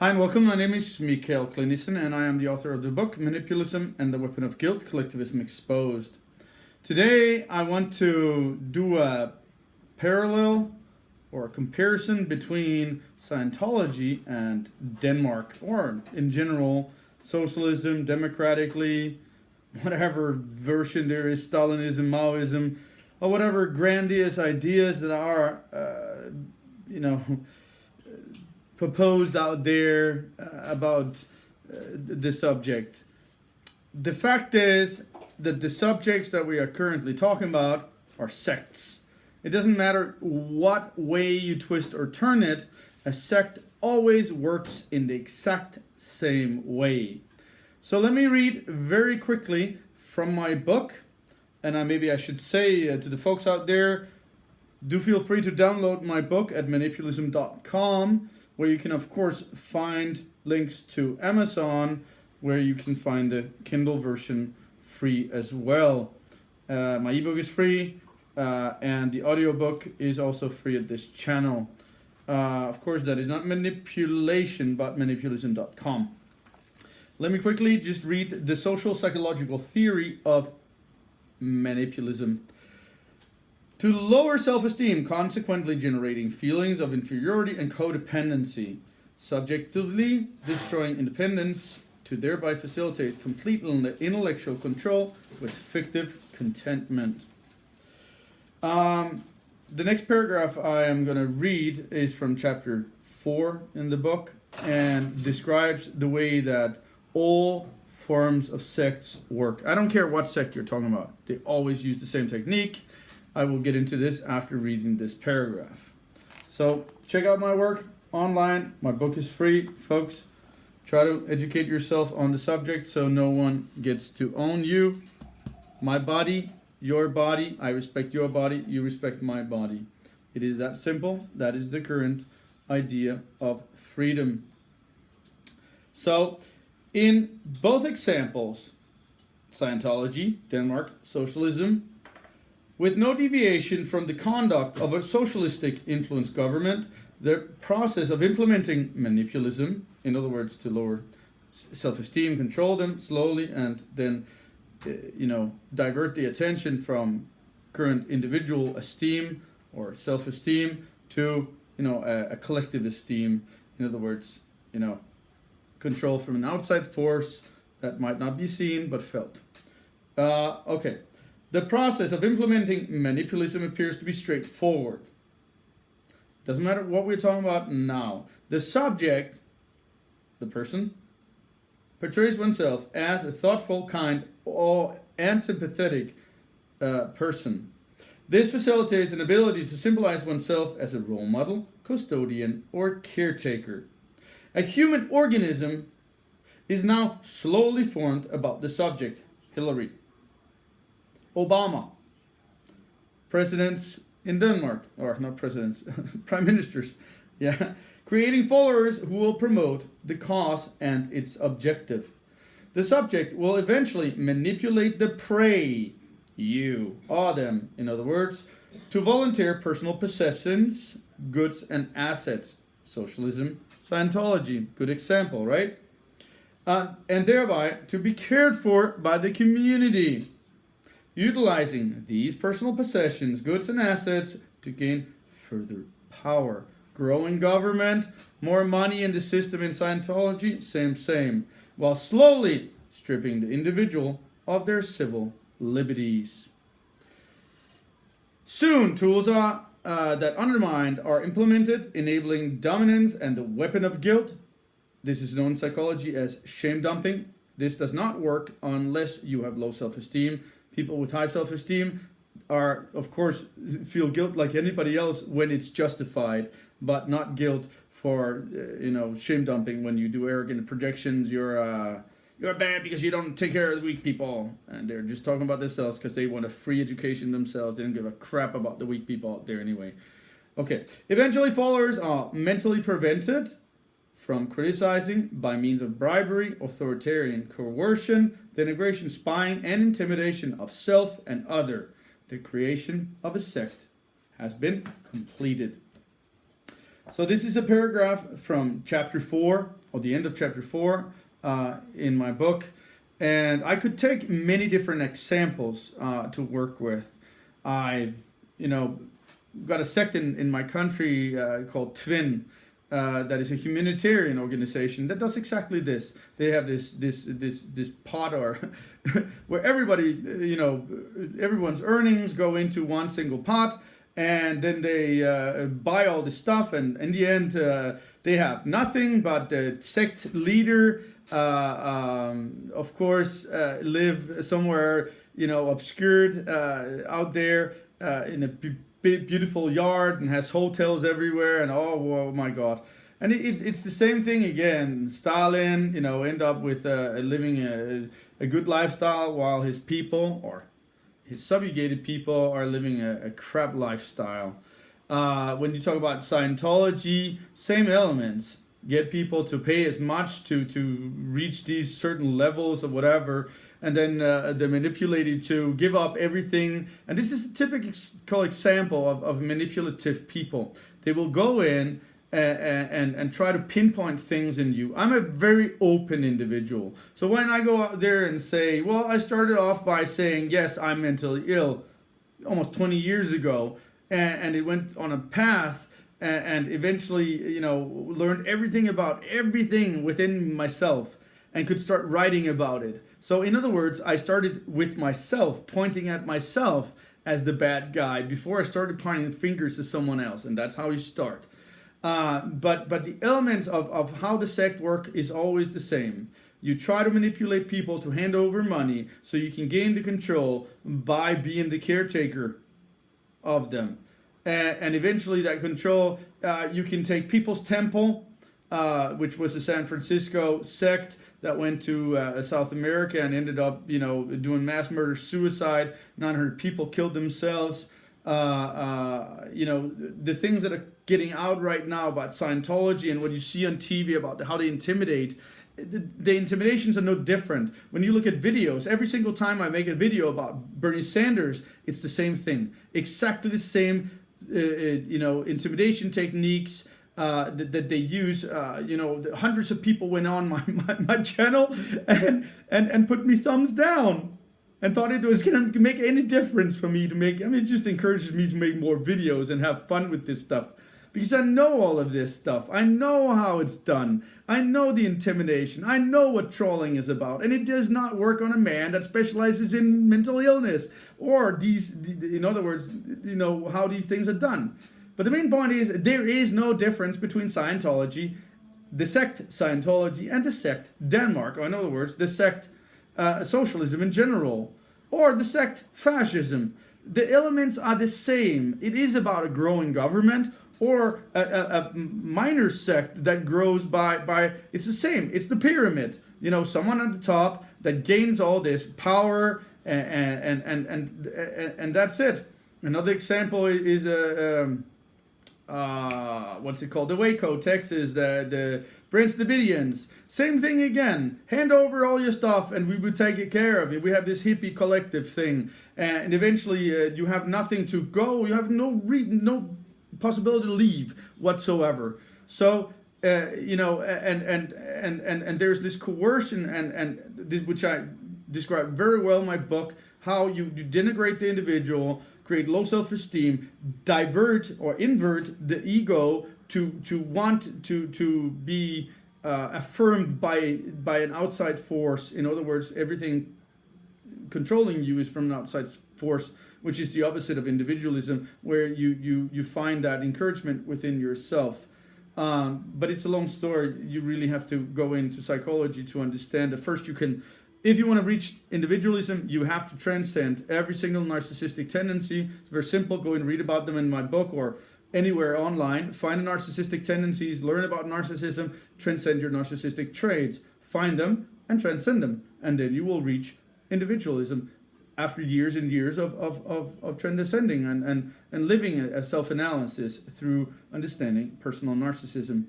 Hi and welcome, my name is Mikael Klinissen and I am the author of the book Manipulism and the Weapon of Guilt, Collectivism Exposed. Today I want to do a parallel or a comparison between Scientology and Denmark, or in general socialism, democratically, whatever version there is, Stalinism, Maoism, or whatever grandiose ideas that are, proposed out there about the subject. The fact is that the subjects that we are currently talking about are sects. It doesn't matter what way you twist or turn it, a sect always works in the exact same way. So let me read very quickly from my book, and maybe I should say to the folks out there, do feel free to download my book at manipulism.com, where you can of course find links to Amazon, where you can find the Kindle version free as well. My ebook is free, and the audiobook is also free at this channel. Of course, that is not manipulation, but manipulism.com. Let me quickly just read the social psychological theory of manipulism. To lower self-esteem, consequently generating feelings of inferiority and codependency, subjectively destroying independence to thereby facilitate complete intellectual control with fictive contentment. The next paragraph I am going to read is from chapter 4 in the book and describes the way that all forms of sects work. I don't care what sect you're talking about. They always use the same technique. I will get into this after reading this paragraph. So check out my work online. My book is free, folks. Try to educate yourself on the subject so no one gets to own you. My body, your body. I respect your body. You respect my body. It is that simple. That is the current idea of freedom. So in both examples, Scientology, Denmark, socialism, with no deviation from the conduct of a socialistic-influenced government, the process of implementing manipulism, in other words, to lower self-esteem, control them slowly, and then, divert the attention from current individual esteem or self-esteem to, a collective esteem. In other words, control from an outside force that might not be seen but felt. Okay. The process of implementing manipulism appears to be straightforward. Doesn't matter what we're talking about now. The subject, the person, portrays oneself as a thoughtful, kind, and sympathetic person. This facilitates an ability to symbolize oneself as a role model, custodian, or caretaker. A human organism is now slowly formed about the subject, Hillary, Obama, presidents in Denmark, or not presidents, prime ministers, creating followers who will promote the cause and its objective. The subject will eventually manipulate the prey, you or them, in other words, to volunteer personal possessions, goods and assets. Socialism, Scientology, good example, right? And thereby to be cared for by the community, utilizing these personal possessions, goods and assets to gain further power. Growing government, more money in the system in Scientology, same, while slowly stripping the individual of their civil liberties. Soon, tools that undermine are implemented, enabling dominance and the weapon of guilt. This is known in psychology as shame dumping. This does not work unless you have low self-esteem. People with high self-esteem are, of course, feel guilt like anybody else when it's justified, but not guilt for, shame dumping when you do arrogant projections. You're bad because you don't take care of the weak people. And they're just talking about themselves because they want a free education themselves. They don't give a crap about the weak people out there anyway. Okay. Eventually, followers are mentally prevented from criticizing by means of bribery, authoritarian coercion, denigration, spying, and intimidation of self and other. The creation of a sect has been completed. So this is a paragraph from chapter 4, or the end of chapter 4 in my book. And I could take many different examples to work with. I've, got a sect in my country called Twin, that is a humanitarian organization that does exactly this. They have this pot or where everybody, everyone's earnings go into one single pot, and then they buy all this stuff, and in the end they have nothing. But the sect leader, of course, live somewhere obscured out there in a beautiful yard, and has hotels everywhere, and oh my God. And it's the same thing again. Stalin, end up with living a good lifestyle, while his people, or his subjugated people, are living a crap lifestyle. When you talk about Scientology, same elements. Get people to pay as much to reach these certain levels of whatever, and then they're manipulated to give up everything. And this is a typical example of manipulative people. They will go in and try to pinpoint things in you. I'm a very open individual. So when I go out there and say, well, I started off by saying, yes, I'm mentally ill almost 20 years ago, and it went on a path, and eventually, learned everything about everything within myself and could start writing about it. So in other words, I started with myself, pointing at myself as the bad guy before I started pointing fingers to someone else. And that's how you start. But the elements of how the sect work is always the same. You try to manipulate people to hand over money so you can gain the control by being the caretaker of them. And eventually that control, you can take People's Temple, which was a San Francisco sect that went to South America and ended up, doing mass murder, suicide. 900 people killed themselves. The things that are getting out right now about Scientology and what you see on TV about how they intimidate, the intimidations are no different. When you look at videos, every single time I make a video about Bernie Sanders, it's the same thing. Exactly the same, intimidation techniques that they use. Hundreds of people went on my channel and put me thumbs down and thought it was going to make any difference for me to make. It just encourages me to make more videos and have fun with this stuff. Because I know all of this stuff. I know how it's done. I know the intimidation. I know what trolling is about. And it does not work on a man that specializes in mental illness. Or in other words, how these things are done. But the main point is, there is no difference between Scientology, the sect Scientology, and the sect Denmark. Or in other words, the sect socialism in general. Or the sect fascism. The elements are the same. It is about a growing government, or a minor sect that grows by it's the same. It's the pyramid. Someone at the top that gains all this power, and that's it. Another example is what's it called? The Waco, Texas, the Branch Davidians. Same thing again. Hand over all your stuff and we will take care of it. We have this hippie collective thing, and eventually you have nothing to go. You have no possibility to leave whatsoever. So and there's this coercion and this, which I describe very well in my book, how you denigrate the individual, create low self-esteem, divert or invert the ego to want to be affirmed by an outside force. In other words, everything controlling you is from an outside force, which is the opposite of individualism, where you find that encouragement within yourself. But it's a long story. You really have to go into psychology to understand that. First, if you want to reach individualism, you have to transcend every single narcissistic tendency. It's very simple. Go and read about them in my book or anywhere online. Find the narcissistic tendencies, learn about narcissism, transcend your narcissistic traits, find them and transcend them. And then you will reach individualism after years and years of transcending and living a self-analysis through understanding personal narcissism.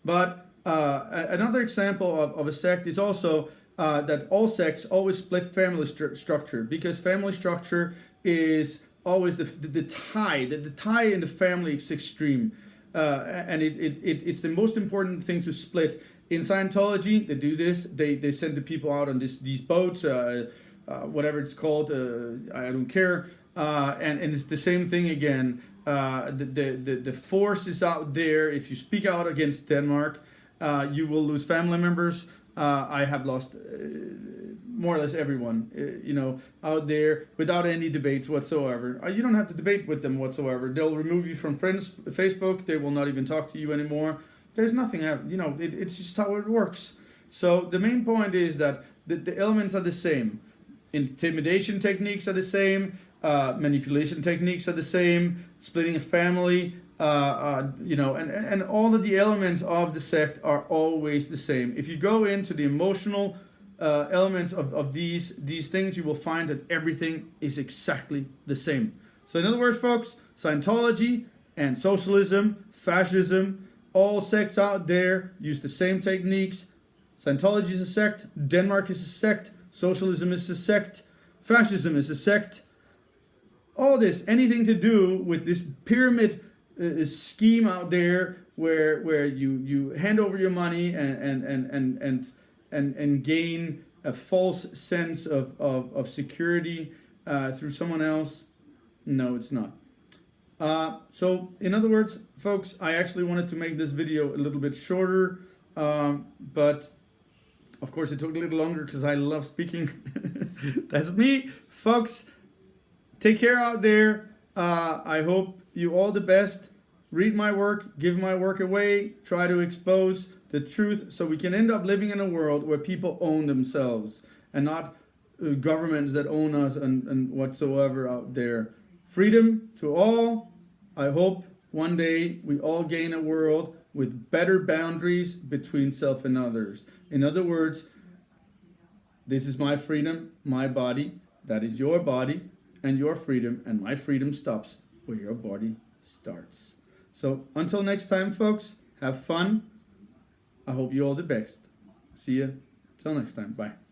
But another example of a sect is also that all sects always split family structure, because family structure is always the tie in the family is extreme. and it's the most important thing to split. In Scientology, they do this. They send the people out on these boats, whatever it's called. I don't care. And it's the same thing again. The force is out there. If you speak out against Denmark, you will lose family members. I have lost more or less everyone, out there without any debates whatsoever. You don't have to debate with them whatsoever. They'll remove you from Facebook. They will not even talk to you anymore. There's nothing, it's just how it works. So the main point is that the elements are the same. Intimidation techniques are the same. Manipulation techniques are the same. Splitting a family, and all of the elements of the sect are always the same. If you go into the emotional elements of these things, you will find that everything is exactly the same. So in other words, folks, Scientology and socialism, fascism, all sects out there use the same techniques. Scientology is a sect, Denmark is a sect, socialism is a sect, fascism is a sect. All this, anything to do with this pyramid scheme out there where you hand over your money and gain a false sense of security through someone else. No, it's not. So in other words, folks, I actually wanted to make this video a little bit shorter, but of course it took a little longer because I love speaking. That's me, folks. Take care out there. I hope you all the best. Read my work, give my work away, try to expose the truth so we can end up living in a world where people own themselves and not governments that own us and whatsoever out there. Freedom to all. I hope one day we all gain a world with better boundaries between self and others. In other words, this is my freedom, my body, that is your body and your freedom, and my freedom stops where your body starts. So until next time, folks, have fun. I hope you all the best. See ya. Till next time. Bye.